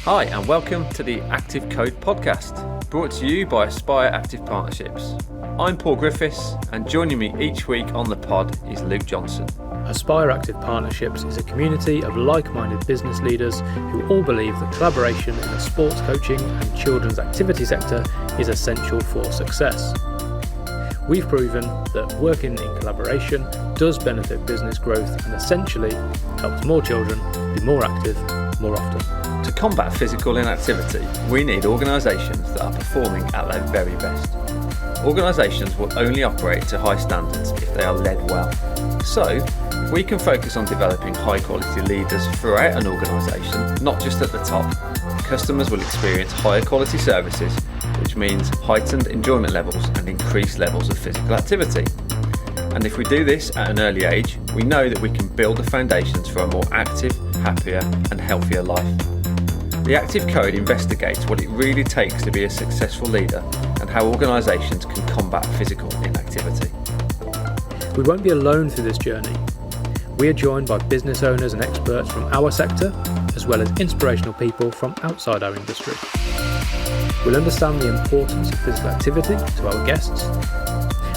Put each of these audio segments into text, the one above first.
Hi and welcome to the Active Code podcast, brought to you by Aspire Active Partnerships. I'm Paul Griffiths and joining me each week on the pod is Luke Johnson. Aspire Active Partnerships is a community of like-minded business leaders who all believe that collaboration in the sports coaching and children's activity sector is essential for success. We've proven that working in collaboration does benefit business growth and essentially helps more children be more active more often. To combat physical inactivity, we need organisations that are performing at their very best. Organisations will only operate to high standards if they are led well. So, if we can focus on developing high quality leaders throughout an organisation, not just at the top, customers will experience higher quality services, which means heightened enjoyment levels and increased levels of physical activity. And if we do this at an early age, we know that we can build the foundations for a more active, happier and healthier life. The Active Code investigates what it really takes to be a successful leader and how organisations can combat physical inactivity. We won't be alone through this journey. We are joined by business owners and experts from our sector, as well as inspirational people from outside our industry. We'll understand the importance of physical activity to our guests,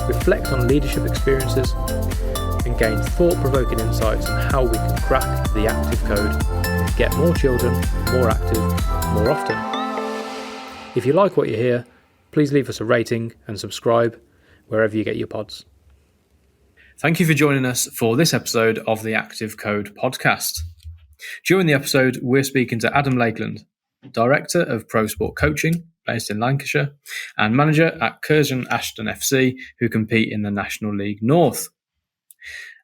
reflect on leadership experiences, and gain thought-provoking insights on how we can crack the Active Code and get more children more active more often. If you like what you hear, please leave us a rating and subscribe wherever you get your pods. Thank you for joining us for this episode of the Active Code podcast. During the episode, we're speaking to Adam Lakeland, Director of Pro Sport Coaching, based in Lancashire, and manager at Curzon Ashton FC, who compete in the National League North.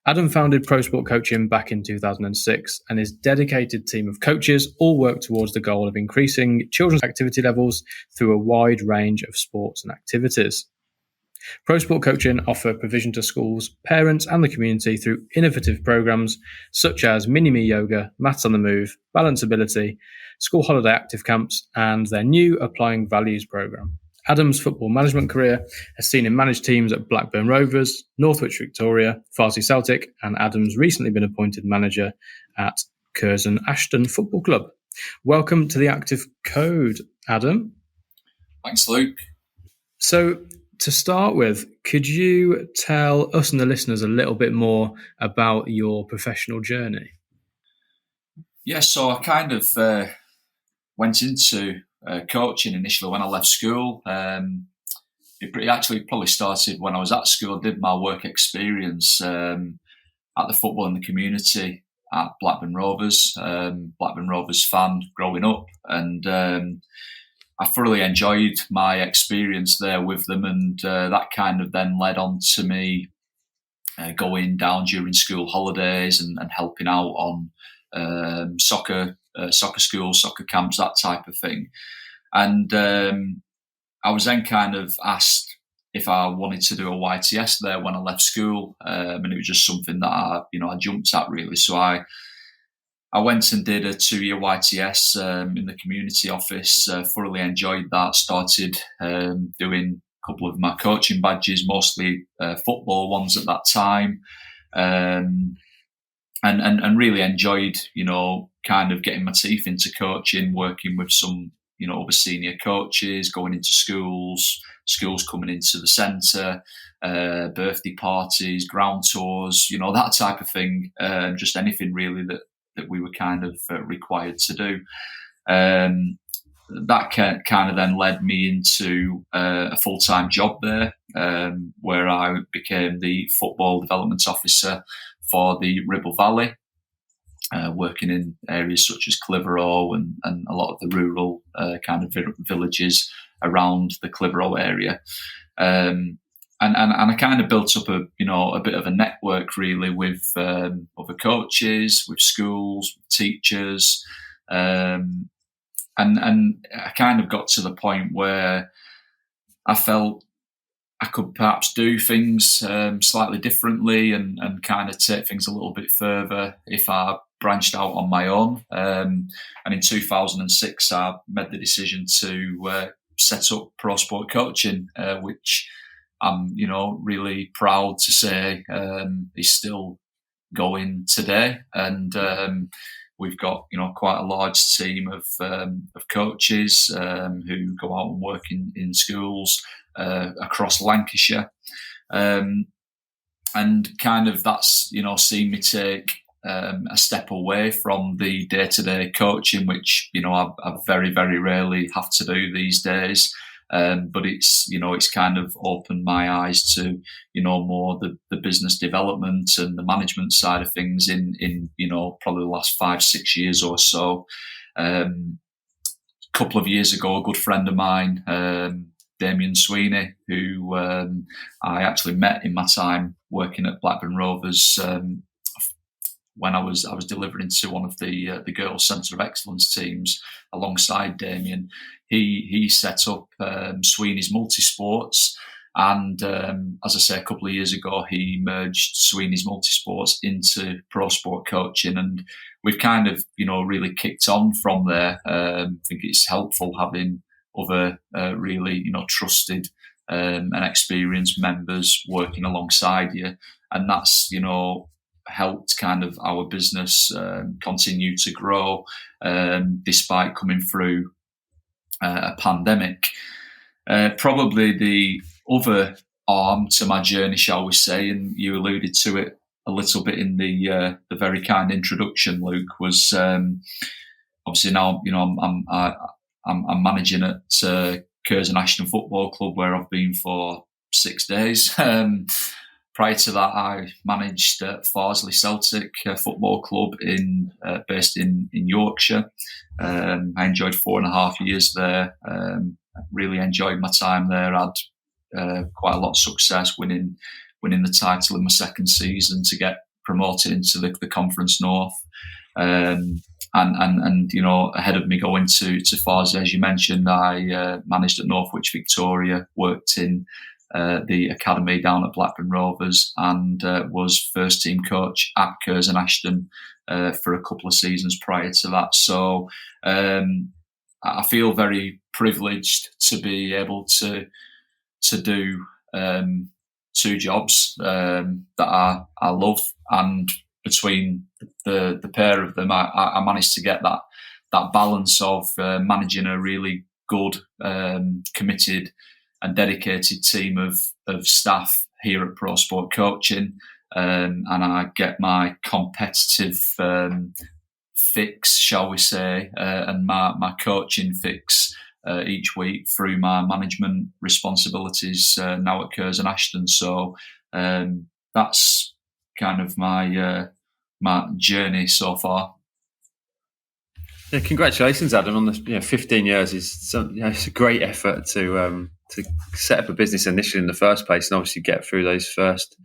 Adam founded Pro Sport Coaching back in 2006, and his dedicated team of coaches all work towards the goal of increasing children's activity levels through a wide range of sports and activities. Pro Sport Coaching offer provision to schools, parents and the community through innovative programs such as Mini-Me Yoga, Maths on the Move, Balance Ability, school holiday active camps and their new Applying Values program. Adam's football management career has seen him manage teams at Blackburn Rovers, Northwich Victoria, Farsley Celtic, and Adam's recently been appointed manager at Curzon Ashton Football Club. Welcome to the Active Code, Adam. Thanks, Luke. So, to start with, could you tell us and the listeners a little bit more about your professional journey? Yeah, so I kind of went into coaching initially when I left school. It actually probably started when I was at school. I did my work experience at the football in the community at Blackburn Rovers. Blackburn Rovers fan growing up, and I thoroughly enjoyed my experience there with them, and that kind of then led on to me going down during school holidays and helping out on soccer schools, soccer camps, that type of thing. And I was then kind of asked if I wanted to do a YTS there when I left school, and it was just something that I jumped at really. So I went and did a 2-year YTS in the community office, thoroughly enjoyed that, started doing a couple of my coaching badges, mostly football ones at that time, and really enjoyed, kind of getting my teeth into coaching, working with some, other senior coaches, going into schools coming into the centre, birthday parties, ground tours, that type of thing, just anything really that we were kind of required to do. That kind of then led me into a full-time job there, where I became the football development officer for the Ribble Valley, working in areas such as Clitheroe and a lot of the rural kind of villages around the Clitheroe area. And I kind of built up a bit of a network really with other coaches, with schools, with teachers, and I kind of got to the point where I felt I could perhaps do things slightly differently and kind of take things a little bit further if I branched out on my own. And in 2006, I made the decision to set up Pro Sport Coaching, which I'm, really proud to say is still going today. And we've got quite a large team of coaches who go out and work in schools across Lancashire, and kind of that's seen me take a step away from the day-to-day coaching, which I very, very rarely have to do these days. But it's kind of opened my eyes to more the business development and the management side of things in probably the last 5-6 years or so. A couple of years ago, a good friend of mine, Damien Sweeney, who I actually met in my time working at Blackburn Rovers when I was delivering to one of the girls' Centre of Excellence teams alongside Damien. He set up Sweeney's Multisports, and as I say, a couple of years ago, he merged Sweeney's Multisports into Pro Sport Coaching, and we've kind of really kicked on from there. I think it's helpful having other really trusted and experienced members working alongside you, and that's helped kind of our business continue to grow despite coming through a pandemic. Probably the other arm to my journey, shall we say, and you alluded to it a little bit in the very kind introduction, Luke, was obviously now I'm managing at Curzon Ashton Football Club, where I've been for 6 days. Prior to that, I managed Farsley Celtic Football Club based in Yorkshire. I enjoyed 4.5 years there. Really enjoyed my time there. Had quite a lot of success winning the title in my second season to get promoted into the Conference North. And ahead of me going to Farsley, as you mentioned, I managed at Northwich Victoria, worked in the academy down at Blackburn Rovers, and was first team coach at Curzon Ashton for a couple of seasons prior to that. So I feel very privileged to be able to do two jobs that I love, and between the pair of them, I managed to get that balance of managing a really good, committed and dedicated team of staff here at Pro Sport Coaching, and I get my competitive fix, shall we say, and my coaching fix each week through my management responsibilities now at Curzon Ashton. So that's kind of my journey so far. Yeah, congratulations, Adam, on the 15 years. It's a great effort to set up a business initially in the first place, and obviously get through those first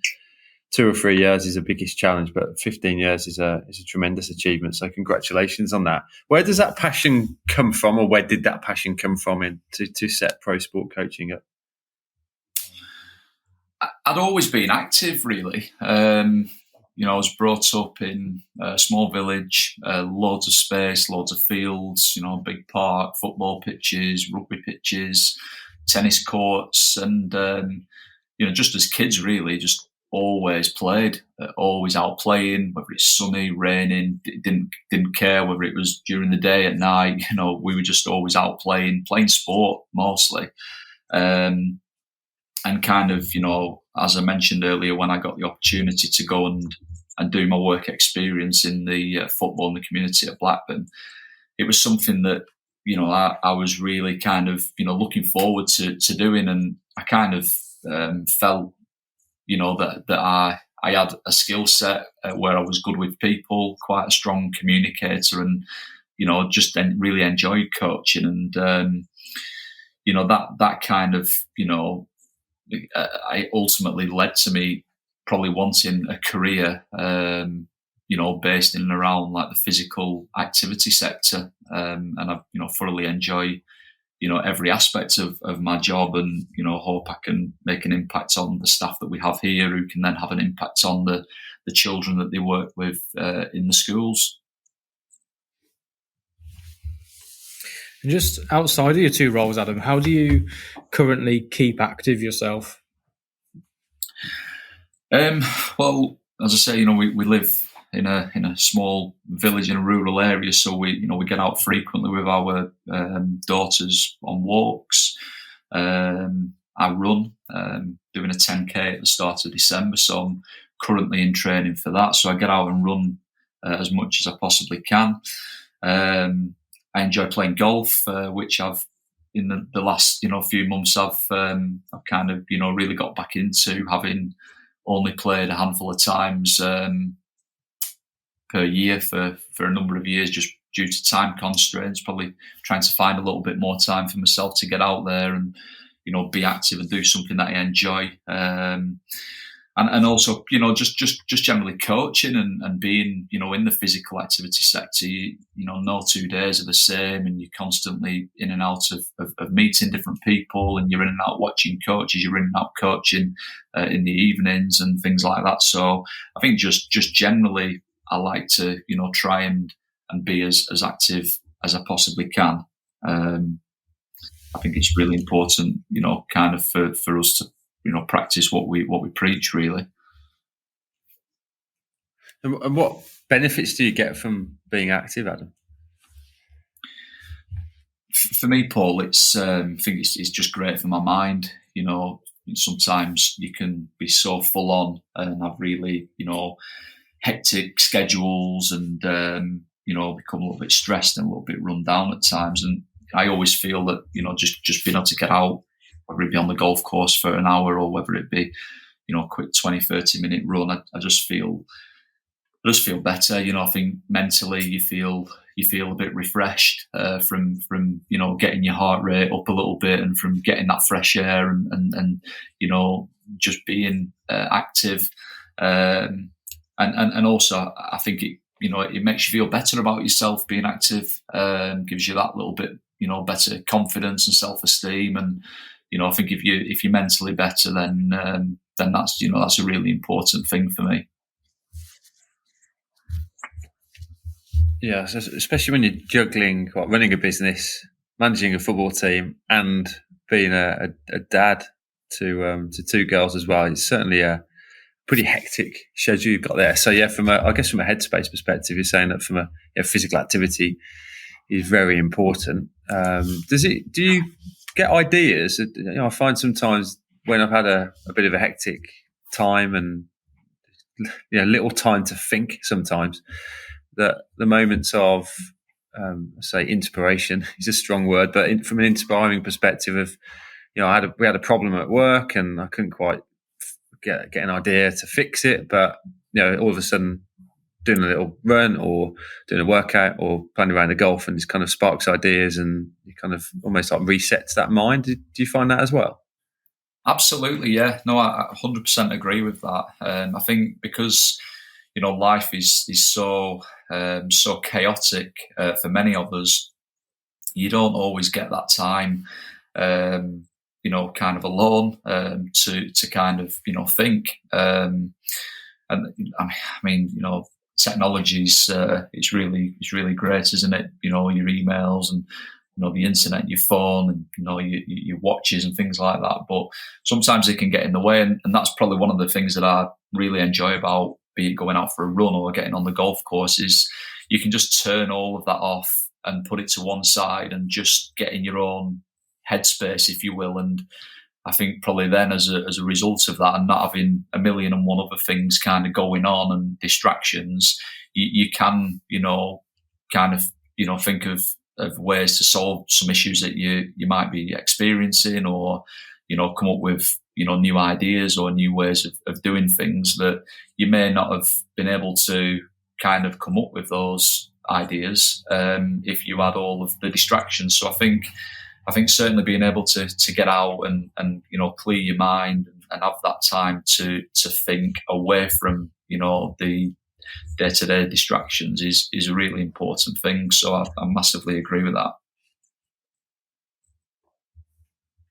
2 or 3 years is the biggest challenge. But 15 years is a tremendous achievement. So congratulations on that. Where does that passion come from, or where did that passion come from to set Pro Sport Coaching up? I'd always been active, really. I was brought up in a small village, loads of space, loads of fields, big park, football pitches, rugby pitches, tennis courts, and just as kids, really, just always played, always out playing, whether it's sunny, raining, didn't care whether it was during the day, at night. We were just always out playing sport mostly, and kind of, as I mentioned earlier, when I got the opportunity to go and do my work experience in the football in the community at Blackburn, it was something that I was really kind of looking forward to doing, and I kind of felt that I had a skill set where I was good with people, quite a strong communicator, and just really enjoyed coaching, and that kind of I ultimately led to me probably wanting a career based in and around like the physical activity sector, and I thoroughly enjoy every aspect of my job, and hope I can make an impact on the staff that we have here, who can then have an impact on the children that they work with in the schools. And just outside of your two roles, Adam, how do you currently keep active yourself? Well, as I say, we live in a small village in a rural area, so we get out frequently with our daughters on walks. I run, doing a 10k at the start of December, so I'm currently in training for that. So I get out and run as much as I possibly can. I enjoy playing golf, which I've in the last few months I've kind of really got back into, having only played a handful of times per year for a number of years, just due to time constraints. Probably trying to find a little bit more time for myself to get out there and be active and do something that I enjoy. And also, just generally coaching and being, in the physical activity sector, no 2 days are the same, and you're constantly in and out of meeting different people, and you're in and out watching coaches, you're in and out coaching in the evenings and things like that. So I think just generally, I like to, try and be as active as I possibly can. I think it's really important, kind of for us to, practice what we preach, really. And what benefits do you get from being active, Adam? For me, Paul, I think it's just great for my mind. Sometimes you can be so full on and have really, hectic schedules and, become a little bit stressed and a little bit run down at times. And I always feel that, just being able to get out, whether it be on the golf course for an hour or whether it be, a quick 20, 30-minute run, I just feel better. I think mentally you feel a bit refreshed from getting your heart rate up a little bit and from getting that fresh air and just being active. And also I think it makes you feel better about yourself being active, gives you that little bit, better confidence and self-esteem. And, I think if you're mentally better, then that's a really important thing for me. Yeah, especially when you're juggling running a business, managing a football team, and being a dad to two girls as well. It's certainly a pretty hectic schedule you've got there. So yeah, from a headspace perspective, you're saying that from a physical activity is very important. Do you get ideas? I find sometimes when I've had a bit of a hectic time and little time to think, sometimes that the moments of say inspiration is a strong word, but from an inspiring perspective of we had a problem at work and I couldn't quite get an idea to fix it, but all of a sudden doing a little run or doing a workout or playing around the golf, and it kind of sparks ideas and you kind of almost like resets that mind. Do you find that as well? Absolutely, yeah. No, I 100% agree with that. I think because life is so chaotic for many of us, you don't always get that time, kind of alone to kind of think. And I mean, technology is it's really great, isn't it? Your emails and the internet, your phone, and your watches and things like that. But sometimes it can get in the way, and that's probably one of the things that I really enjoy about be it going out for a run or getting on the golf course is you can just turn all of that off and put it to one side and just get in your own headspace, if you will. And I think probably then as a result of that and not having a million and one other things kind of going on and distractions, you can, kind of, think of ways to solve some issues that you might be experiencing, or, come up with, new ideas or new ways of doing things that you may not have been able to kind of come up with those ideas if you had all of the distractions. So I think certainly being able to get out and clear your mind and have that time to think away from the day-to-day distractions is a really important thing. So I massively agree with that.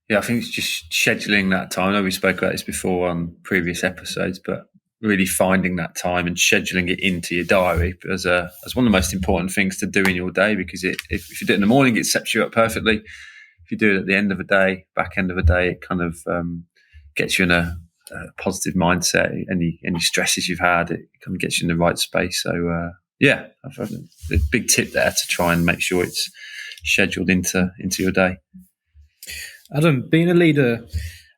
Yeah, I think it's just scheduling that time. I know we spoke about this before on previous episodes, but really finding that time and scheduling it into your diary as one of the most important things to do in your day, because if you do it in the morning, it sets you up perfectly. If you do it at the end of the day, back end of the day, it kind of gets you in a positive mindset. Any stresses you've had, it kind of gets you in the right space. So I've had a big tip there to try and make sure it's scheduled into your day. Adam, being a leader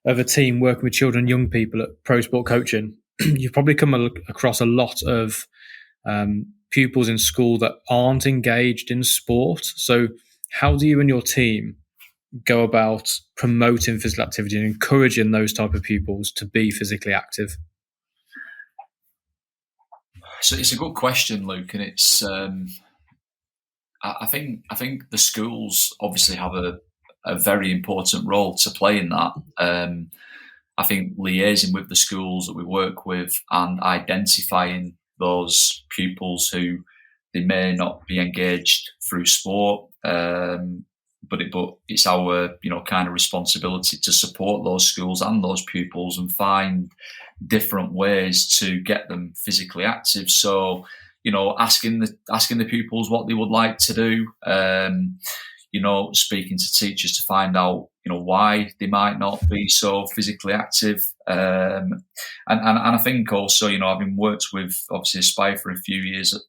of a team working with children and young people at Pro Sport Coaching, you've probably come across a lot of pupils in school that aren't engaged in sport. So how do you and your team go about promoting physical activity and encouraging those type of pupils to be physically active? So it's a good question, Luke, and it's I think the schools obviously have a very important role to play in that. I think liaising with the schools that we work with and identifying those pupils who they may not be engaged through sport, but it's our kind of responsibility to support those schools and those pupils and find different ways to get them physically active. So asking the pupils what they would like to do, speaking to teachers to find out why they might not be so physically active, and I think also having worked with obviously Aspire for a few years,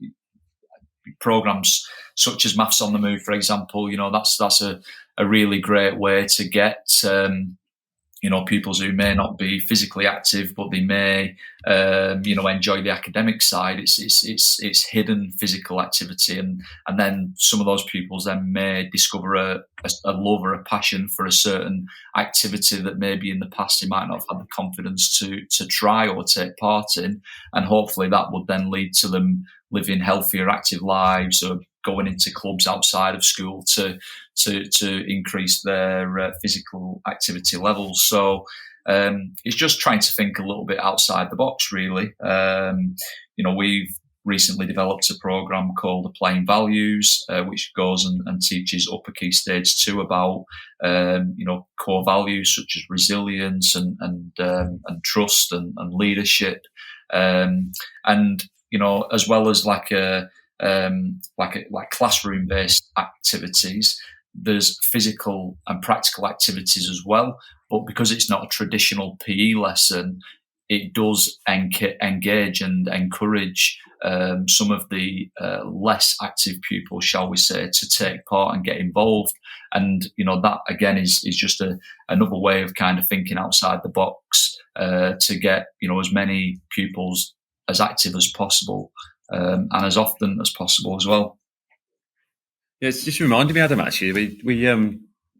programs such as Maths on the Move, for example, that's a really great way to get pupils who may not be physically active, but they may enjoy the academic side. It's hidden physical activity, and then some of those pupils then may discover a love or a passion for a certain activity that maybe in the past they might not have had the confidence to try or take part in, and hopefully that would then lead to them living healthier, active lives, or going into clubs outside of school to increase their physical activity levels. So it's just trying to think a little bit outside the box, really. We've recently developed a program called Applying Values, which goes and teaches upper key stage 2 about core values such as resilience and trust and leadership, and as well as like classroom-based activities. There's physical and practical activities as well, but because it's not a traditional PE lesson, it does engage and encourage some of the less active pupils, shall we say, to take part and get involved. And that again is just another way of kind of thinking outside the box to get as many pupils as active as possible. And as often as possible as well. Yeah, it's just reminded me, Adam. Actually, we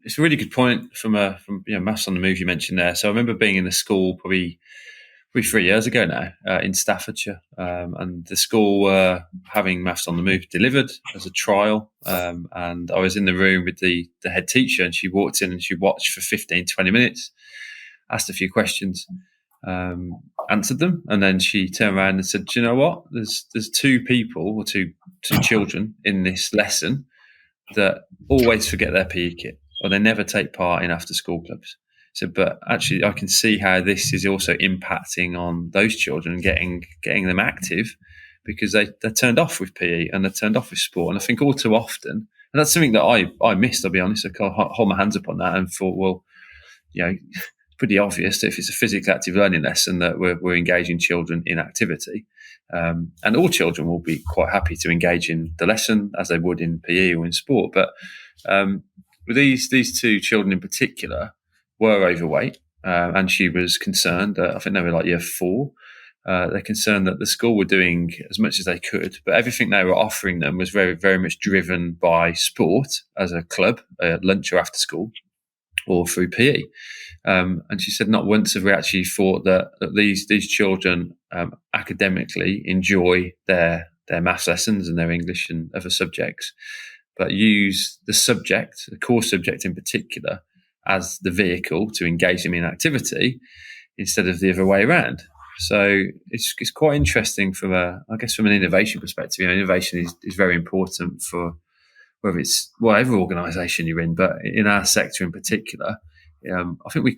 it's a really good point from Maths on the Move you mentioned there. So I remember being in the school probably 3 years ago now in Staffordshire, and the school were having Maths on the Move delivered as a trial, and I was in the room with the head teacher, and she walked in and she watched for 15-20 minutes, asked a few questions. Answered them, and then she turned around and said, "Do you know what? There's two people or two children in this lesson that always forget their PE kit, or they never take part in after school clubs." So, but actually, I can see how this is also impacting on those children and getting them active, because they're turned off with PE and they're turned off with sport. And I think all too often, and that's something that I missed. I'll be honest. I can't hold my hands up on that and thought, well, pretty obvious that if it's a physically active learning lesson that we're engaging children in activity, and all children will be quite happy to engage in the lesson as they would in PE or in sport. But with these two children in particular were overweight, and she was concerned. I think they were like year 4. They're concerned that the school were doing as much as they could, but everything they were offering them was very, very much driven by sport as a club, lunch or after school, or through PE. And she said not once have we actually thought that these children academically enjoy their maths lessons and their English and other subjects, but use the subject, the core subject in particular, as the vehicle to engage them in activity instead of the other way around. So it's quite interesting from an innovation perspective. Innovation is very important for whether it's whatever organisation you're in, but in our sector in particular, I think we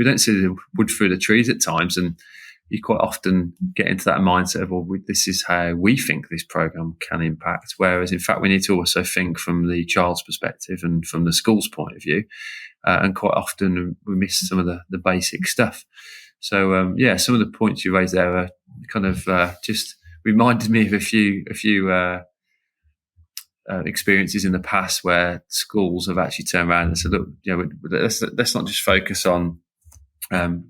don't see the wood through the trees at times, and you quite often get into that mindset of, well, this is how we think this program can impact. Whereas, in fact, we need to also think from the child's perspective and from the school's point of view. And quite often we miss some of the basic stuff. So some of the points you raised there are kind of just reminded me of a few experiences in the past where schools have actually turned around and said, look, let's not just focus on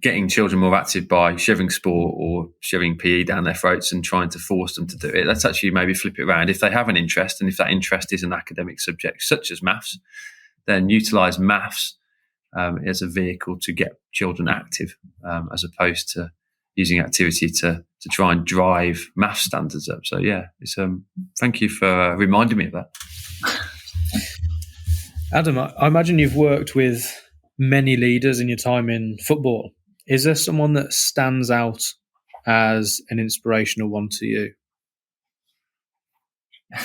getting children more active by shoving sport or shoving PE down their throats and trying to force them to do it. Let's actually maybe flip it around. If they have an interest, and if that interest is an academic subject such as maths, then utilise maths as a vehicle to get children active, as opposed to using activity to try and drive maths standards up. So it's thank you for reminding me of that. Adam, I imagine you've worked with many leaders in your time in football. Is there someone that stands out as an inspirational one to you?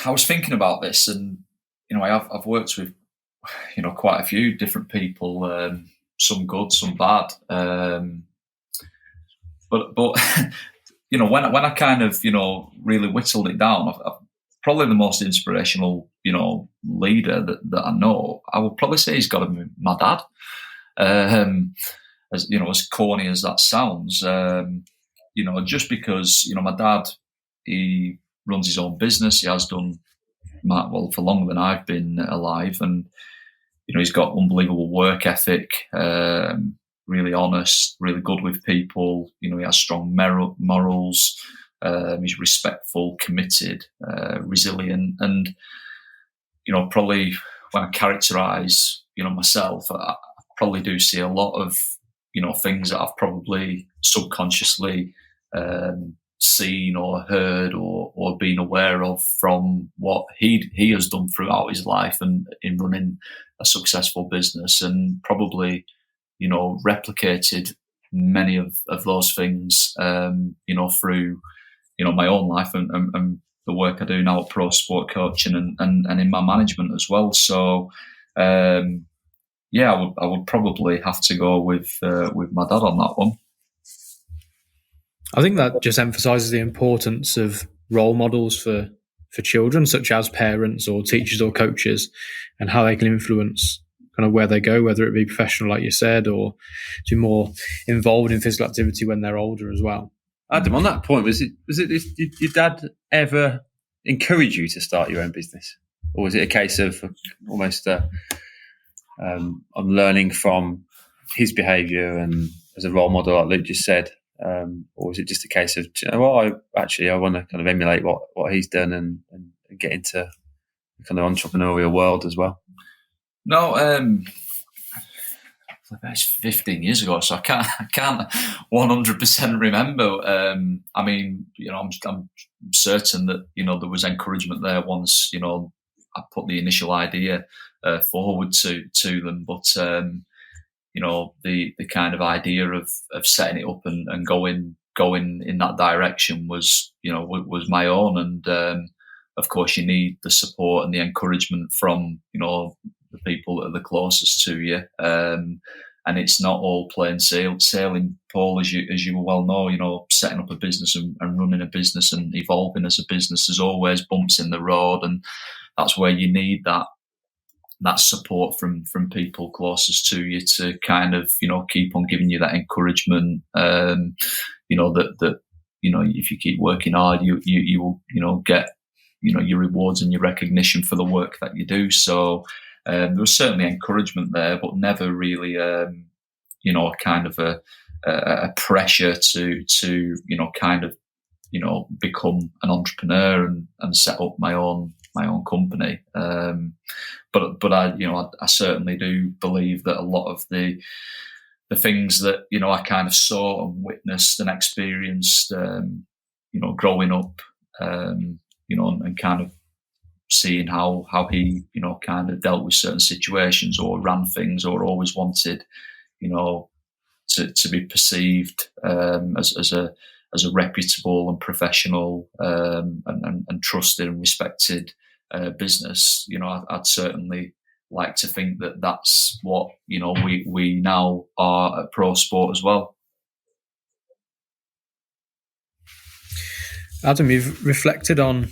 I was thinking about this, and I've worked with quite a few different people, some good, some bad. But when I kind of really whittled it down, probably the most inspirational leader that I know, I would probably say he's got to be my dad. As corny as that sounds, just because my dad, he runs his own business. He has done for longer than I've been alive, and he's got unbelievable work ethic. Really honest, really good with people. He has strong morals. He's respectful, committed, resilient, and probably when I characterise myself, I probably do see a lot of things that I've probably subconsciously seen or heard or been aware of from what he has done throughout his life and in running a successful business, and probably replicated many of those things through my own life and the work I do now at Pro Sport Coaching and in my management as well. So I would probably have to go with my dad on that one. I think that just emphasises the importance of role models for children, such as parents or teachers or coaches, and how they can influence kind of where they go, whether it be professional, like you said, or to be more involved in physical activity when they're older as well. Adam, on that point, was it did your dad ever encourage you to start your own business, or was it a case of almost I'm learning from his behaviour and as a role model, like Luke just said, or was it just a case of I want to kind of emulate what he's done and get into the kind of entrepreneurial world as well? No, it's 15 years ago, so I can't 100% remember. I'm certain that there was encouragement there once I put the initial idea forward to them, but the kind of idea of setting it up and going in that direction was my own, and of course you need the support and the encouragement from the people that are the closest to you, and it's not all plain sailing, Paul, as you well know. Setting up a business and running a business and evolving as a business, there's always bumps in the road, and that's where you need that support from people closest to you to kind of keep on giving you that encouragement. That if you keep working hard, you will get your rewards and your recognition for the work that you do. So there was certainly encouragement there, but never really kind of a pressure to kind of become an entrepreneur and set up my own company. But I certainly do believe that a lot of the things that I kind of saw and witnessed and experienced growing up, and kind of seeing how he kind of dealt with certain situations or ran things or always wanted to be perceived as a reputable and professional and trusted and respected business. I'd certainly like to think that that's what we now are at Pro Sport as well. Adam, you've reflected on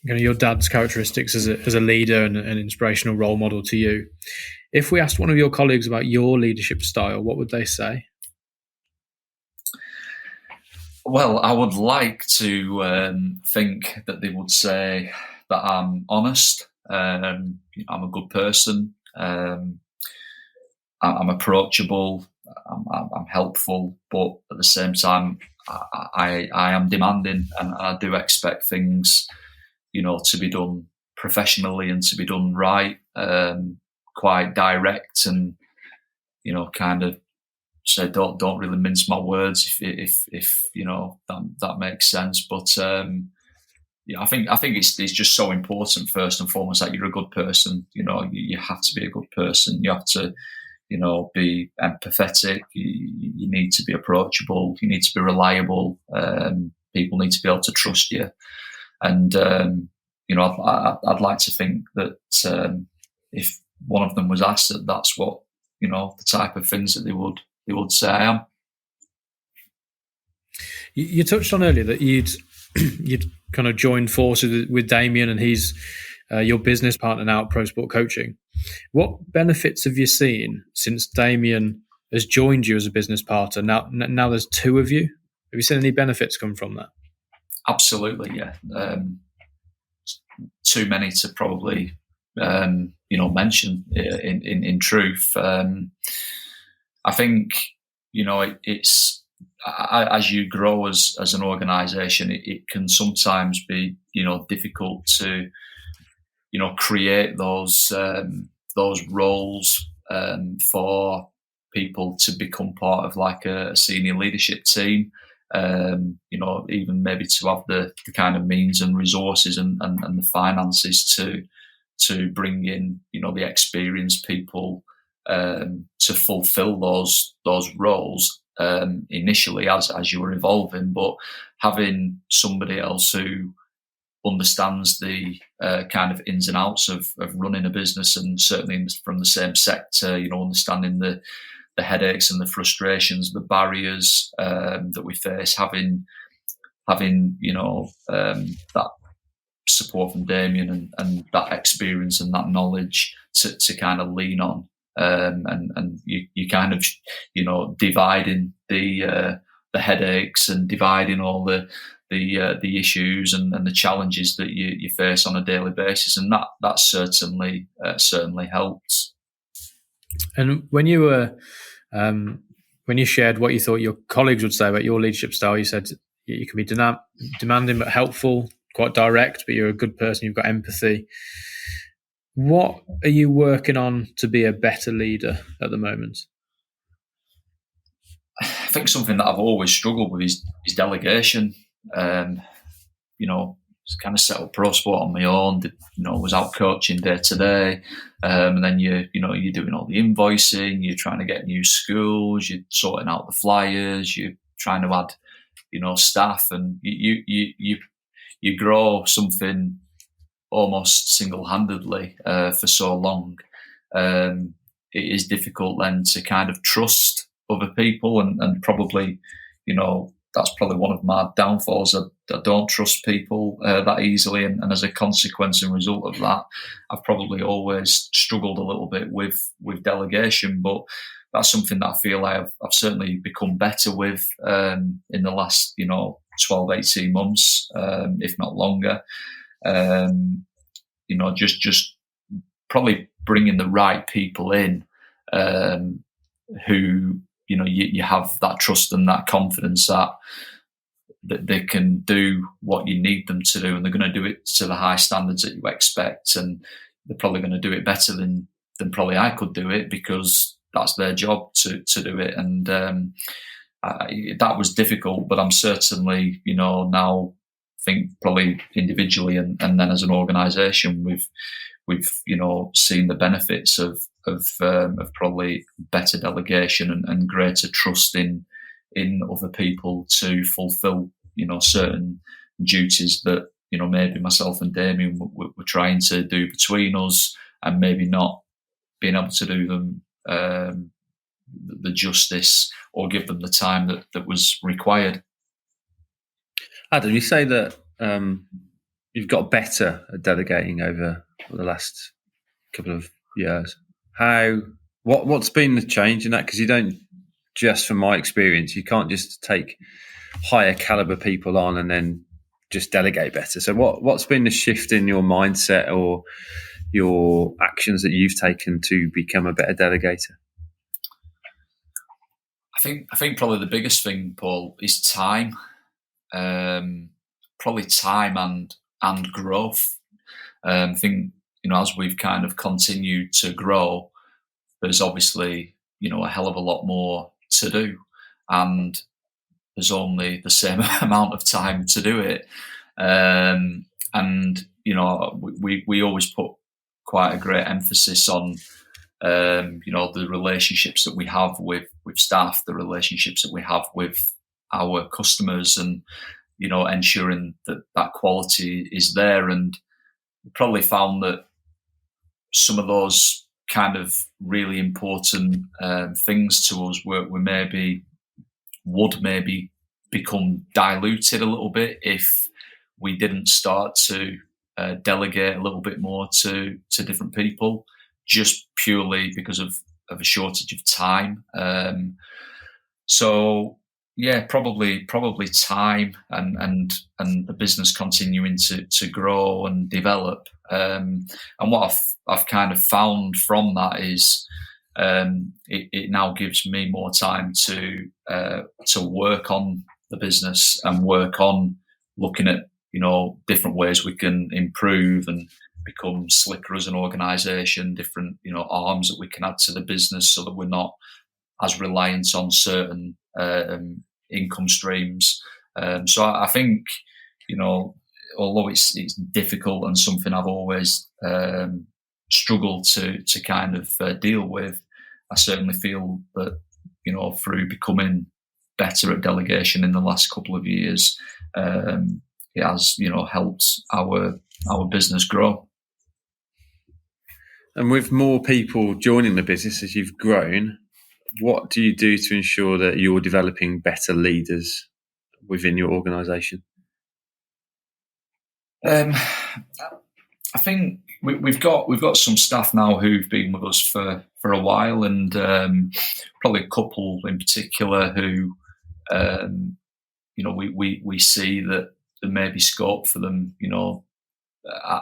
your dad's characteristics as a leader and an inspirational role model to you. If we asked one of your colleagues about your leadership style, what would they say? Well, I would like to think that they would say that I'm honest. I'm a good person. I'm approachable. I'm helpful, but at the same time, I am demanding, and I do expect things, to be done professionally and to be done right. Quite direct, and kind of say don't really mince my words if that makes sense. But I think it's just so important, first and foremost, that you're a good person. You have to be a good person. You have to be empathetic. You need to be approachable. You need to be reliable. People need to be able to trust you. And I'd like to think that if one of them was asked, that's what the type of things that they would say I am. You touched on earlier that you'd kind of joined forces with Damien, and he's your business partner now at Pro Sport Coaching. What benefits have you seen since Damien has joined you as a business partner? Now there's two of you. Have you seen any benefits come from that? Absolutely, yeah. Too many to probably mention in truth. I think it's as you grow as an organisation, it can sometimes be difficult to create those roles for people to become part of like a senior leadership team. Even maybe to have the kind of means and resources and the finances to bring in the experienced people to fulfill those roles initially as you were evolving, but having somebody else who understands the kind of ins and outs of running a business, and certainly from the same sector, understanding the headaches and the frustrations, the barriers that we face, having that support from Damien and that experience and that knowledge to kind of lean on, and you kind of dividing the headaches and dividing all the issues and the challenges that you face on a daily basis, and that certainly helps. And when you were when you shared what you thought your colleagues would say about your leadership style, you said you can be demanding but helpful, quite direct, but you're a good person, you've got empathy. What are you working on to be a better leader at the moment? I think something that I've always struggled with is delegation. Kind of set up Pro Sport on my own. Was out coaching day to day, and then you're doing all the invoicing. You're trying to get new schools. You're sorting out the flyers. You're trying to add, staff, and you grow something almost single-handedly for so long. It is difficult then to kind of trust other people, and probably, that's probably one of my downfalls. I don't trust people that easily, and as a consequence and result of that, I've probably always struggled a little bit with delegation. But that's something that I feel I've certainly become better with in the last 12, 18 months, if not longer. Just probably bringing the right people in who you have that trust and that confidence that they can do what you need them to do, and they're going to do it to the high standards that you expect, and they're probably going to do it better than probably I could do it, because that's their job to do it. And that was difficult, but I'm certainly now think probably individually and then as an organisation we've seen the benefits of probably better delegation and greater trust in other people to fulfil certain duties that maybe myself and Damien were trying to do between us, and maybe not being able to do them the justice or give them the time that was required. Adam, you say that you've got better at delegating over the last couple of years. What's been the change in that? Because you don't, just from my experience, you can't just take higher caliber people on and then just delegate better. So what's been the shift in your mindset or your actions that you've taken to become a better delegator? I think probably the biggest thing, Paul, is time. Probably time and growth. I think, as we've kind of continued to grow, there's obviously, a hell of a lot more to do, and there's only the same amount of time to do it. We always put quite a great emphasis on, the relationships that we have with staff, the relationships that we have with our customers, and, ensuring that quality is there. And we probably found that some of those kind of really important things to us would maybe become diluted a little bit if we didn't start to delegate a little bit more to different people, just purely because of a shortage of time. So yeah, probably time and the business continuing to grow and develop. And what I've kind of found from that is it now gives me more time to work on the business and work on looking at different ways we can improve and become slicker as an organisation, different arms that we can add to the business so that we're not as reliant on certain income streams. So I think although it's difficult and something I've always struggled to kind of deal with, I certainly feel that through becoming better at delegation in the last couple of years, it has helped our business grow. And with more people joining the business as you've grown, what do you do to ensure that you're developing better leaders within your organisation? I think we've got some staff now who've been with us for a while, and probably a couple in particular who we see that there may be scope for them,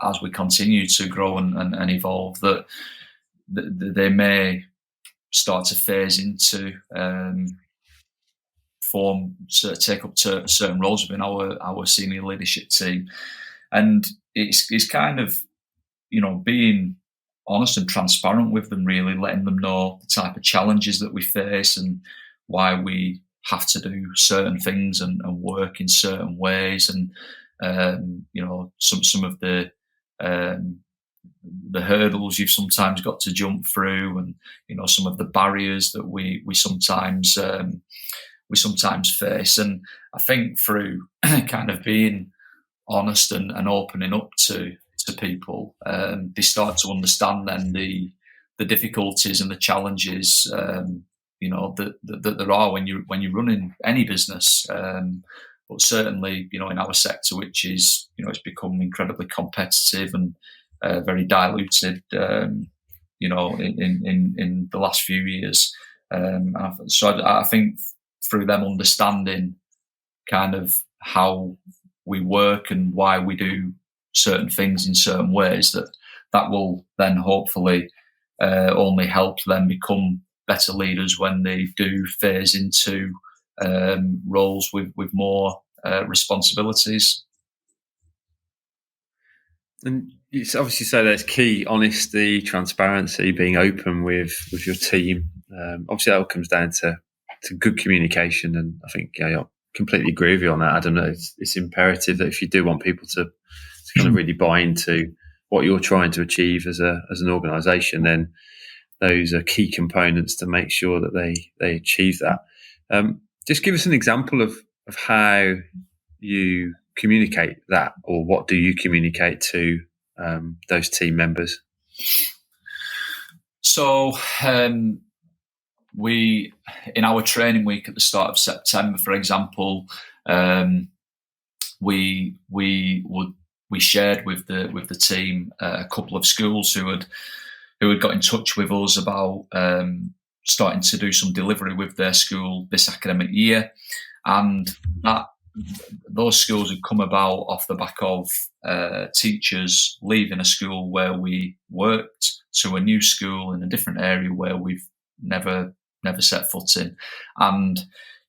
as we continue to grow and evolve, that they may start to phase into take up certain roles within our senior leadership team. And it's kind of, being honest and transparent with them, really letting them know the type of challenges that we face and why we have to do certain things and work in certain ways. And, some of the hurdles you've sometimes got to jump through, and, some of the barriers that we sometimes face. And I think through kind of being honest and opening up to people, they start to understand then the difficulties and the challenges that there are when you're running any business, but certainly in our sector, which is it's become incredibly competitive and very diluted in the last few years. So I think through them understanding kind of how we work and why we do certain things in certain ways, that will then hopefully only help them become better leaders when they do phase into roles with more responsibilities. And you obviously say there's key honesty, transparency, being open with your team. Obviously, that all comes down to good communication, and I think I completely agree with you on that, Adam. It's imperative that if you do want people to kind of really buy into what you're trying to achieve as an organisation, then those are key components to make sure that they achieve that. Just give us an example of how you communicate that, or what do you communicate to those team members? So we, in our training week at the start of September, for example, we shared with the team a couple of schools who had got in touch with us about starting to do some delivery with their school this academic year, and those schools have come about off the back of teachers leaving a school where we worked to a new school in a different area where we've never set foot in. And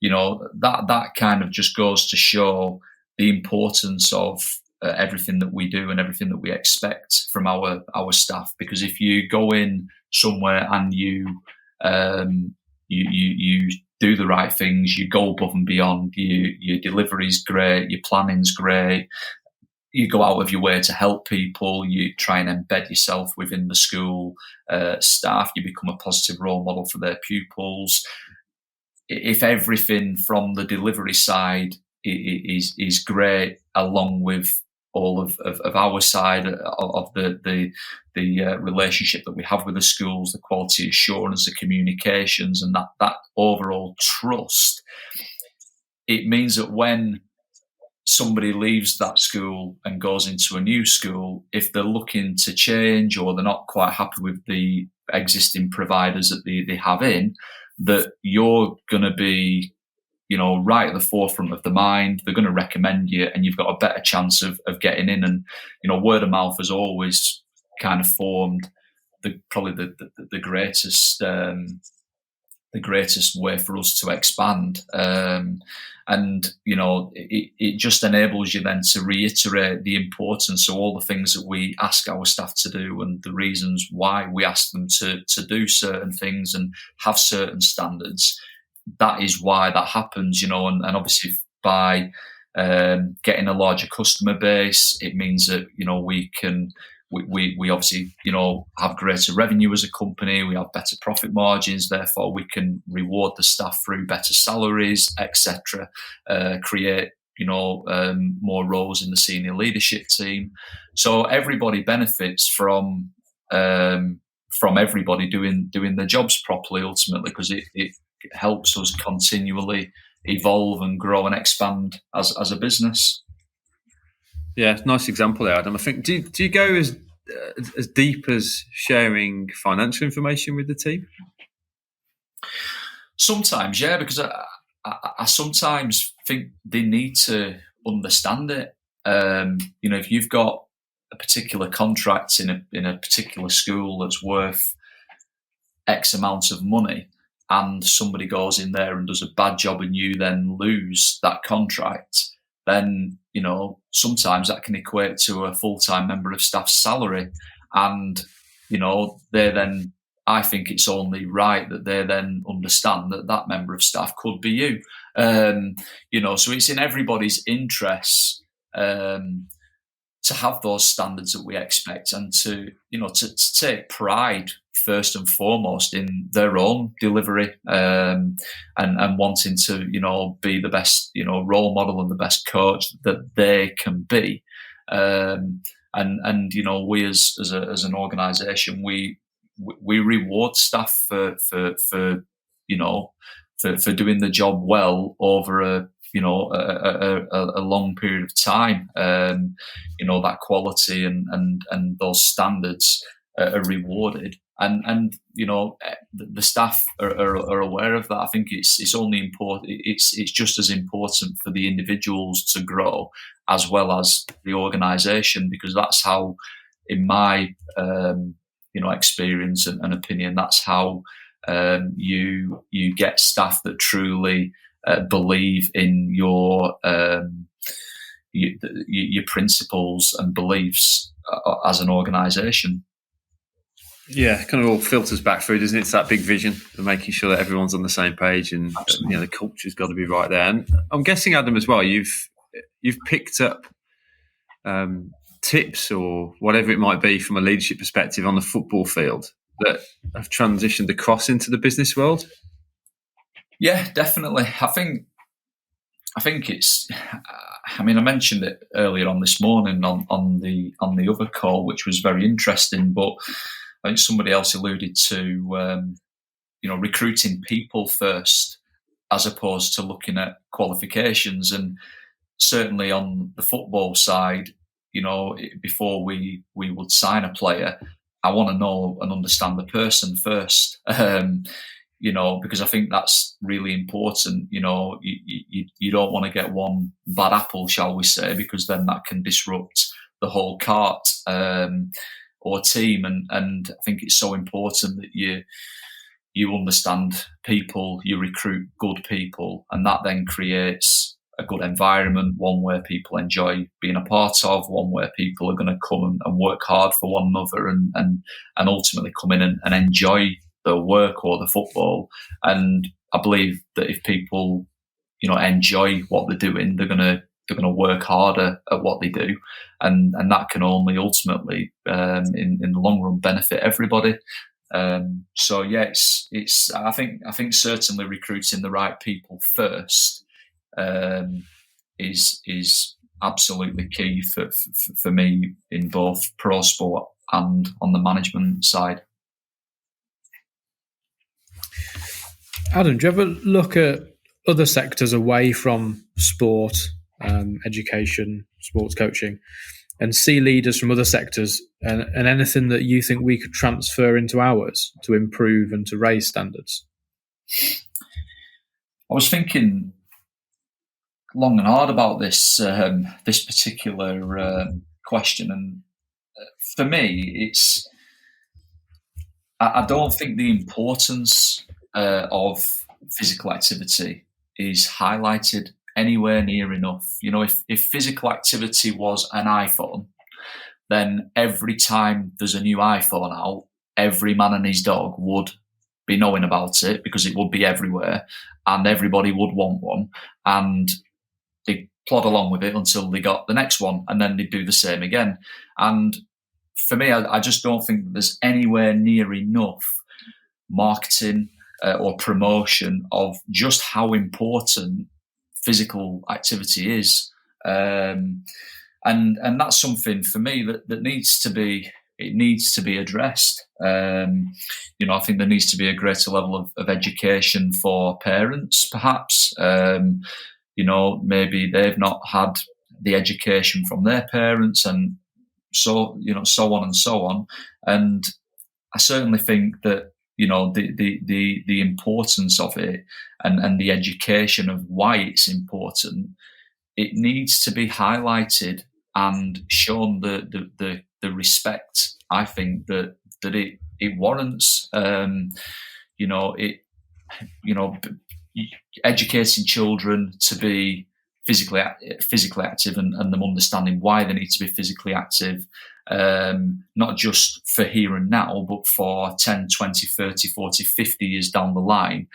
that kind of just goes to show the importance of everything that we do and everything that we expect from our staff. Because if you go in somewhere and you do the right things, you go above and beyond, your delivery's great, your planning's great, you go out of your way to help people, you try and embed yourself within the school staff, you become a positive role model for their pupils. If everything from the delivery side is great, along with all of our side of the relationship that we have with the schools, the quality assurance, the communications, and that overall trust, it means that when somebody leaves that school and goes into a new school, if they're looking to change or they're not quite happy with the existing providers that they have in, that you're going to be right at the forefront of the mind. They're going to recommend you, and you've got a better chance of getting in. And word of mouth has always kind of formed probably the greatest way for us to expand. And it just enables you then to reiterate the importance of all the things that we ask our staff to do and the reasons why we ask them to do certain things and have certain standards. That is why that happens, and obviously by getting a larger customer base, it means that we can we obviously have greater revenue as a company. We have better profit margins, therefore we can reward the staff through better salaries, etc. Create more roles in the senior leadership team. So everybody benefits from everybody doing their jobs properly ultimately, because it helps us continually evolve and grow and expand as a business. Yeah, nice example there, Adam. I think do you go as deep as sharing financial information with the team? Sometimes, yeah, because I sometimes think they need to understand it. If you've got a particular contract in a particular school that's worth X amount of money, and somebody goes in there and does a bad job and you then lose that contract, then, sometimes that can equate to a full-time member of staff's salary. And, I think it's only right that they then understand that member of staff could be you. So it's in everybody's interests to have those standards that we expect, and to take pride first and foremost in their own delivery, and wanting to be the best role model and the best coach that they can be. And we as an organisation, we reward staff for doing the job well over a long period of time. That quality and those standards are rewarded, and the staff are aware of that. I think it's only important. It's just as important for the individuals to grow as well as the organisation, because that's how, in my experience and opinion, that's how you get staff that truly believe in your principles and beliefs as an organisation. Yeah, kind of all filters back through, doesn't it? It's that big vision of making sure that everyone's on the same page, and the culture's got to be right there. And I'm guessing, Adam, as well, you've picked up tips or whatever it might be from a leadership perspective on the football field that have transitioned across into the business world. Yeah, definitely. I think it's. I mentioned it earlier on this morning on the other call, which was very interesting. But I think somebody else alluded to recruiting people first, as opposed to looking at qualifications. And certainly on the football side, before we would sign a player, I want to know and understand the person first. because I think that's really important. You don't want to get one bad apple, shall we say, because then that can disrupt the whole cart or team. And I think it's so important that you understand people, you recruit good people, and that then creates a good environment, one where people enjoy being a part of, one where people are going to come and work hard for one another and ultimately come in and enjoy the work or the football. And I believe that if people, enjoy what they're doing, they're going to work harder at what they do, and that can only ultimately, in the long run, benefit everybody. So yeah, it's. I think certainly recruiting the right people first is absolutely key for me in both pro sport and on the management side. Adam, do you ever look at other sectors away from sport, education, sports coaching, and see leaders from other sectors and anything that you think we could transfer into ours to improve and to raise standards? I was thinking long and hard about this particular question, and for me, I don't think the importance of physical activity is highlighted anywhere near enough. If physical activity was an iPhone, then every time there's a new iPhone out, every man and his dog would be knowing about it because it would be everywhere and everybody would want one, and they plod along with it until they got the next one, and then they do the same again. And for me, I just don't think that there's anywhere near enough marketing or promotion of just how important physical activity is, and that's something for me that needs to be addressed. I think there needs to be a greater level of education for parents, perhaps. Maybe they've not had the education from their parents, and so on and so on. And I certainly think that the importance of it and the education of why it's important, it needs to be highlighted and shown the respect, I think, that it warrants. Educating children to be physically active and them understanding why they need to be physically active, not just for here and now, but for 10, 20, 30, 40, 50 years down the line.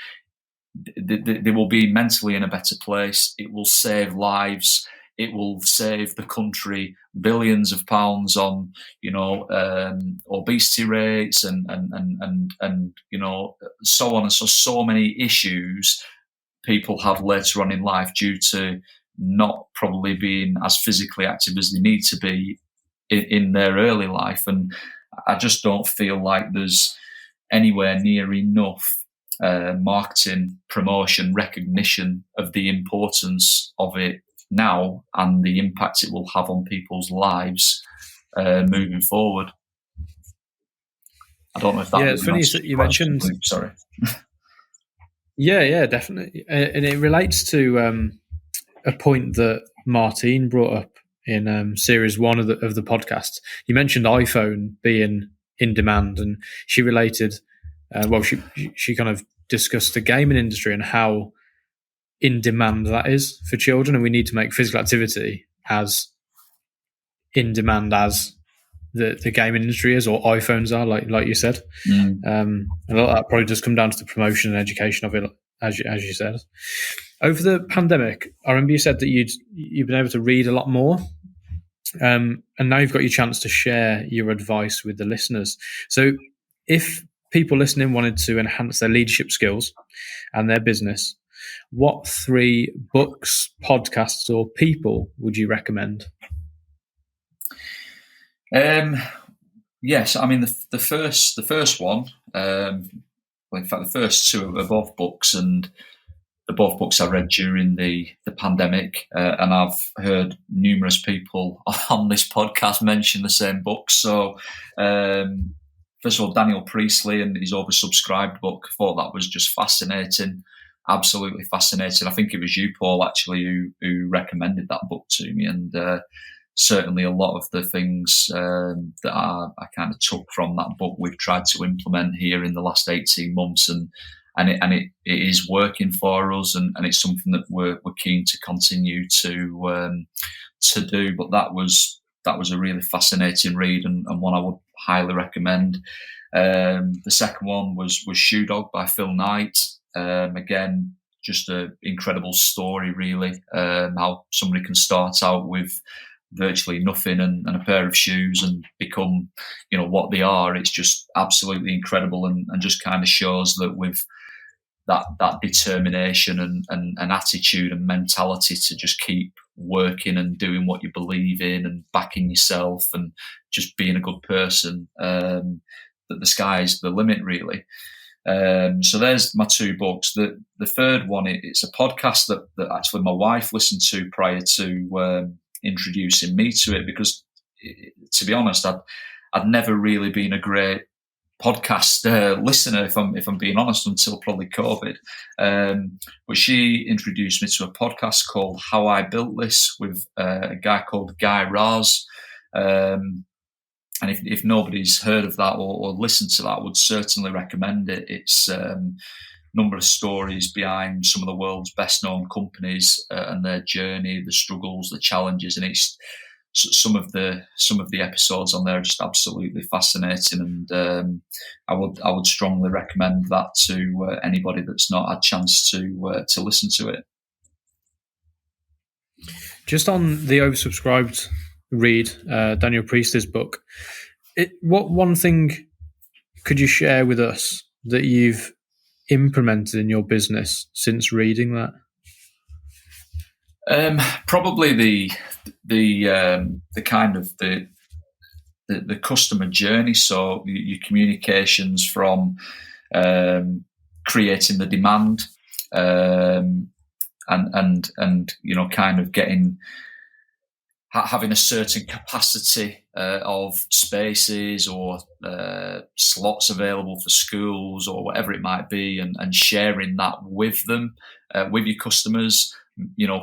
They will be mentally in a better place. It will save lives. It will save the country billions of pounds on, obesity rates and so on. And so many issues people have later on in life due to not probably being as physically active as they need to be in their early life. And I just don't feel like there's anywhere near enough marketing, promotion, recognition of the importance of it now and the impact it will have on people's lives moving forward. I don't know if that. Yeah, it's funny you mentioned. Sorry. Yeah, definitely, and it relates to a point that Martine brought up in series 1 of the podcast. You mentioned iPhone being in demand, and she related. She kind of discussed the gaming industry and how in demand that is for children, and we need to make physical activity as in demand as the gaming industry is, or iPhones are, like you said. And a lot of that probably does come down to the promotion and education of it, as you said. Over the pandemic, I remember you said that you've been able to read a lot more, and now you've got your chance to share your advice with the listeners. So if people listening wanted to enhance their leadership skills and their business, what 3 books, podcasts, or people would you recommend? Yes, I mean the first one. In fact, the first 2 are both books, and they're both books I read during the pandemic, and I've heard numerous people on this podcast mention the same books. So first of all, Daniel Priestley and his oversubscribed book. I thought that was just fascinating, absolutely fascinating. I think it was you, Paul, actually, who recommended that book to me, and certainly a lot of the things that I kind of took from that book we've tried to implement here in the last 18 months, and it is working for us, and it's something that we're keen to continue to do. But that was a really fascinating read, and one I would highly recommend. The second one was Shoe Dog by Phil Knight. Again, just an incredible story, really. How somebody can start out with virtually nothing and a pair of shoes and become, what they are. It's just absolutely incredible, and just kind of shows that with that determination and attitude and mentality to just keep working and doing what you believe in and backing yourself and just being a good person, that the sky's the limit, really. So there's my two books. The third one, it's a podcast that actually my wife listened to prior to introducing me to it, because, to be honest, I'd never really been a great podcast listener, if I'm being honest, until probably COVID. But she introduced me to a podcast called How I Built This with a guy called Guy Raz. And if nobody's heard of that or listened to that, I would certainly recommend it. It's number of stories behind some of the world's best known companies and their journey, the struggles, the challenges, and it's some of the episodes on there are just absolutely fascinating, and I would strongly recommend that to anybody that's not had a chance to listen to it. Just on the oversubscribed read, Daniel Priestley's book, what one thing could you share with us that you've implemented in your business since reading that? Probably the kind of the customer journey. So your communications from creating the demand, and kind of having a certain capacity of spaces or slots available for schools or whatever it might be, and sharing that with them, with your customers.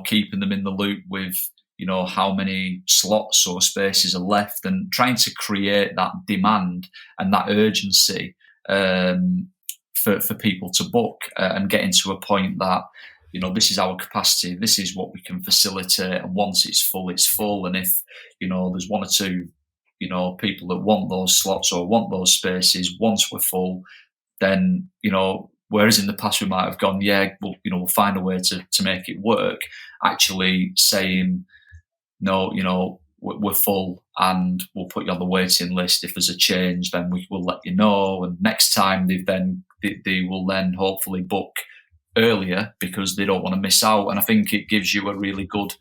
Keeping them in the loop with, how many slots or spaces are left, and trying to create that demand and that urgency for people to book, and getting to a point that, this is our capacity, this is what we can facilitate, and once it's full, it's full. And if, there's one or two, people that want those slots or want those spaces, once we're full, then, whereas in the past we might have gone, we'll find a way to make it work. Actually saying, no, we're full and we'll put you on the waiting list. If there's a change, then we will let you know. And next time they will then hopefully book earlier, because they don't want to miss out. And I think it gives you a really good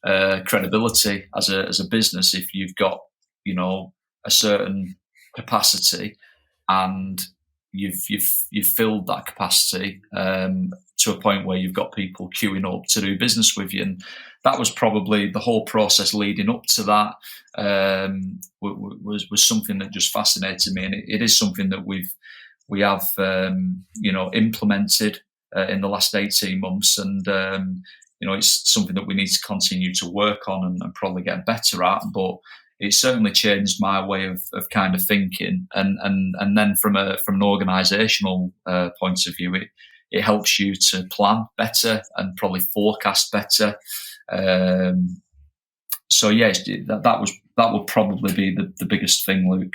credibility as a business if you've got, a certain capacity and you've filled that capacity to a point where you've got people queuing up to do business with you. And that was probably the whole process leading up to that, was something that just fascinated me, and it is something that we have implemented in the last 18 months, and it's something that we need to continue to work on and probably get better at. But it certainly changed my way of kind of thinking, and then from an organisational point of view, it helps you to plan better and probably forecast better. So yes, that would probably be the biggest thing, Luke.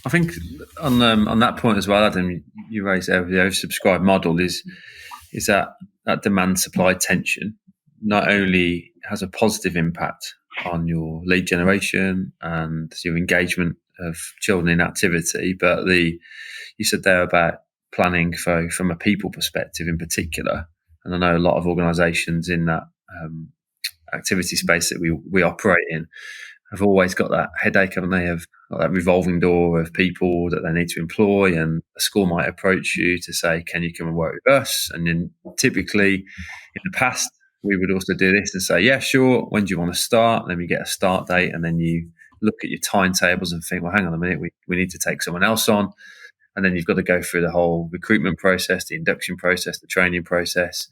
I think on that point as well, Adam, you raised there, the oversubscribed model is that demand supply tension not only has a positive impact on your lead generation and your engagement of children in activity, but you said there about planning from a people perspective in particular, and I know a lot of organisations in that activity space that we operate in have always got that headache, haven't they, of that revolving door of people that they need to employ, and a school might approach you to say, can you come and work with us? And then typically in the past we would also do this and say, yeah, sure, when do you want to start? And then we get a start date, and then you look at your timetables and think, well, hang on a minute, we need to take someone else on. And then you've got to go through the whole recruitment process, the induction process, the training process.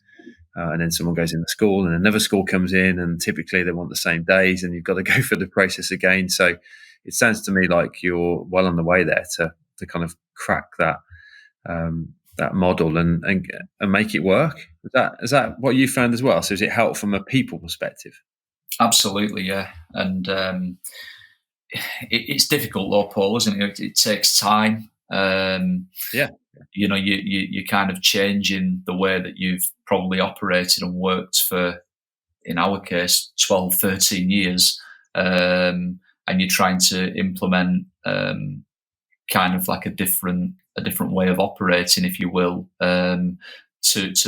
And then someone goes into school and another school comes in, and typically they want the same days, and you've got to go through the process again. So it sounds to me like you're well on the way there to kind of crack that model and make it work. Is that what you found as well? So is it helped from a people perspective? Absolutely, yeah. And it's difficult though, Paul, isn't it? It takes time. Yeah. You know, you're kind of changing the way that you've probably operated and worked for, in our case, 12, 13 years. And you're trying to implement kind of like a different way of operating, if you will, to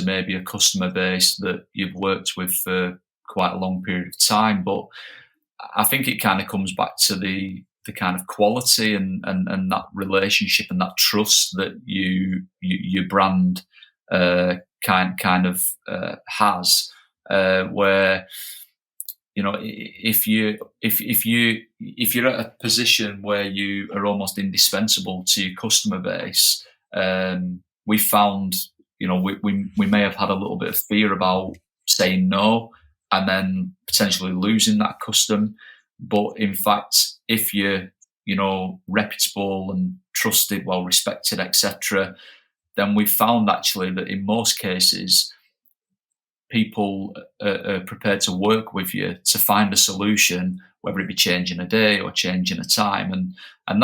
maybe a customer base that you've worked with for quite a long period of time. But I think it kind of comes back to the kind of quality and that relationship and that trust that your brand kind of has, where, you know, if you're at a position where you are almost indispensable to your customer base, we found, you know, we may have had a little bit of fear about saying no and then potentially losing that custom. But in fact, if you're, you know, reputable and trusted, well respected, etc., then we've found actually that in most cases, people are prepared to work with you to find a solution, whether it be changing a day or changing a time, and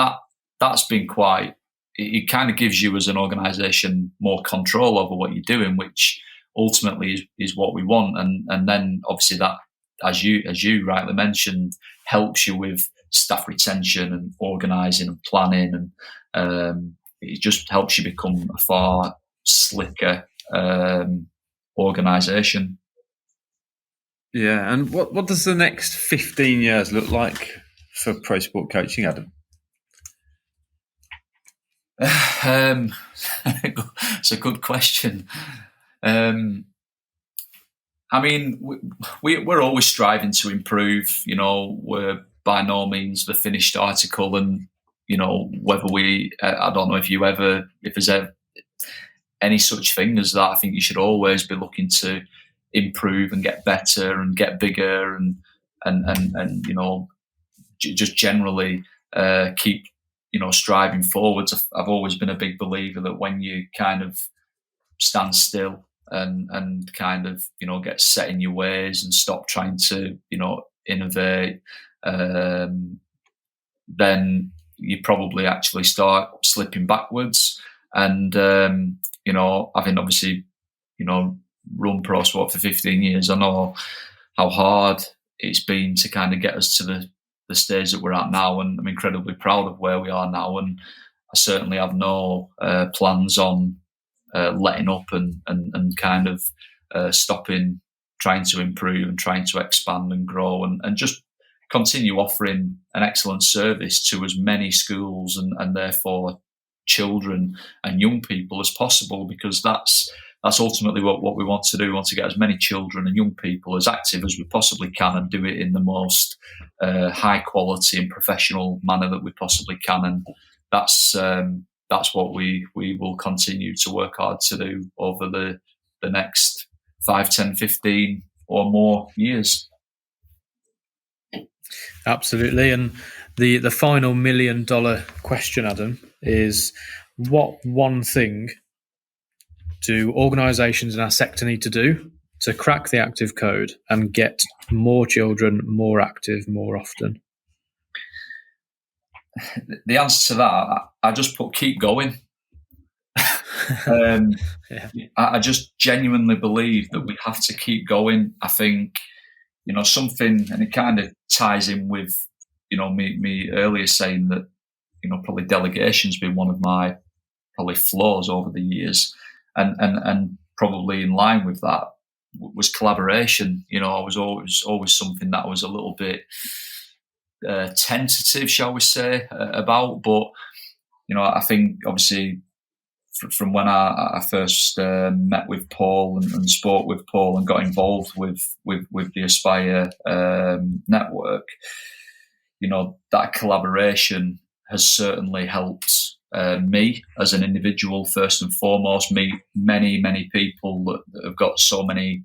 that's been quite. It kind of gives you as an organisation more control over what you're doing, which ultimately is what we want, and then obviously that, as you rightly mentioned, helps you with staff retention and organising and planning, and it just helps you become a far slicker organisation. Yeah, and what does the next 15 years look like for Pro Sport Coaching, Adam? It's a good question. I mean, we're always striving to improve. You know, we're by no means the finished article, and you know, whether I don't know if there's ever any such thing as that. I think you should always be looking to improve and get better and get bigger and you know, just generally keep, you know, striving forwards. I've always been a big believer that when you kind of stand still and kind of, you know, get set in your ways and stop trying to, you know, innovate, then you probably actually start slipping backwards. And you know, having obviously, you know, run Pro Sport for 15 years, I know how hard it's been to kind of get us to the stage that we're at now, and I'm incredibly proud of where we are now, and I certainly have no plans on letting up and kind of stopping trying to improve and trying to expand and grow and just continue offering an excellent service to as many schools and therefore children and young people as possible, because that's ultimately what we want to do. We want to get as many children and young people as active as we possibly can and do it in the most high quality and professional manner that we possibly can. And that's what we will continue to work hard to do over the next 5, 10, 15 or more years. Absolutely. And the final $1 million question, Adam, is what one thing do organisations in our sector need to do to crack the active code and get more children more active more often? The answer to that, I just put keep going. Yeah. I just genuinely believe that we have to keep going. I think, you know, something, and it kind of ties in with, you know, me earlier saying that, you know, probably delegation's been one of my probably flaws over the years, and probably in line with that was collaboration. You know, I was always something that I was a little bit tentative, shall we say, about. But you know, I think obviously from when I first met with Paul and spoke with Paul and got involved with the Aspire network, that collaboration has certainly helped me as an individual, first and foremost, meet many people that have got so many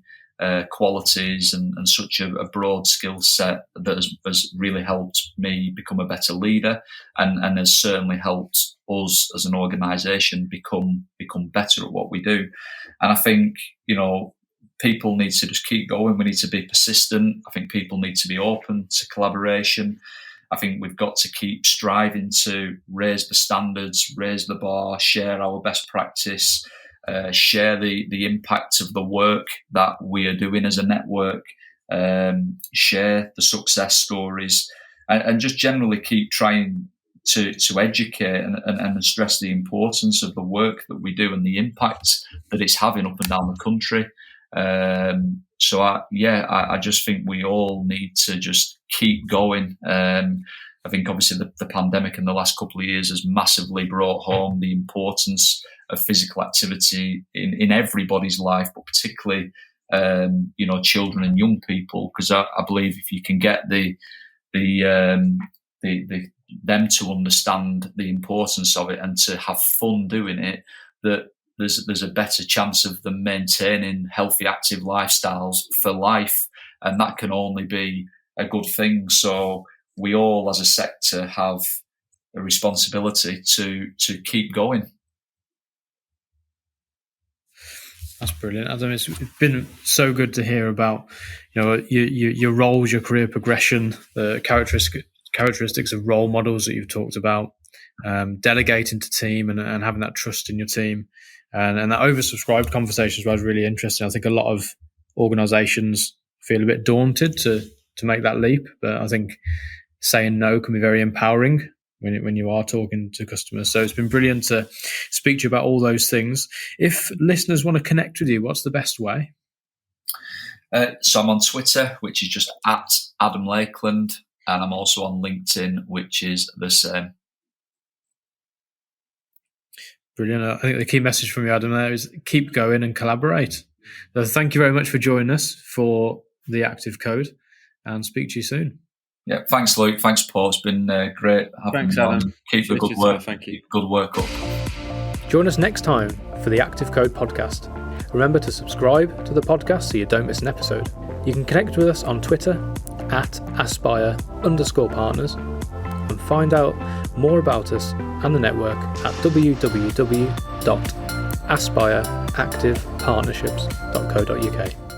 qualities and such a broad skill set that has really helped me become a better leader, and has certainly helped us as an organisation become better at what we do. And I think, people need to just keep going. We need to be persistent. I think people need to be open to collaboration. I think we've got to keep striving to raise the standards, raise the bar, share our best practice, share the impact of the work that we are doing as a network, share the success stories, and just generally keep trying to educate and stress the importance of the work that we do and the impact that it's having up and down the country. So I just think we all need to just keep going. I think obviously the pandemic in the last couple of years has massively brought home the importance of physical activity in everybody's life, but particularly children and young people, because I believe if you can get them to understand the importance of it and to have fun doing it, that there's a better chance of them maintaining healthy, active lifestyles for life, and that can only be a good thing. So we all, as a sector, have a responsibility to keep going. That's brilliant, Adam. It's been so good to hear about your roles, your career progression, the characteristics of role models that you've talked about, delegating to team and having that trust in your team. And that oversubscribed conversation was really interesting. I think a lot of organisations feel a bit daunted to make that leap, but I think saying no can be very empowering when you are talking to customers. So it's been brilliant to speak to you about all those things. If listeners want to connect with you, what's the best way? So I'm on Twitter, which is just at Adam Lakeland, and I'm also on LinkedIn, which is the same. Brilliant. I think the key message from you, Adam, there is keep going and collaborate. So thank you very much for joining us for the Active Code, and speak to you soon. Yeah, thanks, Luke. Thanks, Paul. It's been great having you on. Keep the good work. Thank you. Good work up. Join us next time for the Active Code podcast. Remember to subscribe to the podcast so you don't miss an episode. You can connect with us on Twitter at aspire_partners and find out more about us and the network at www.aspireactivepartnerships.co.uk.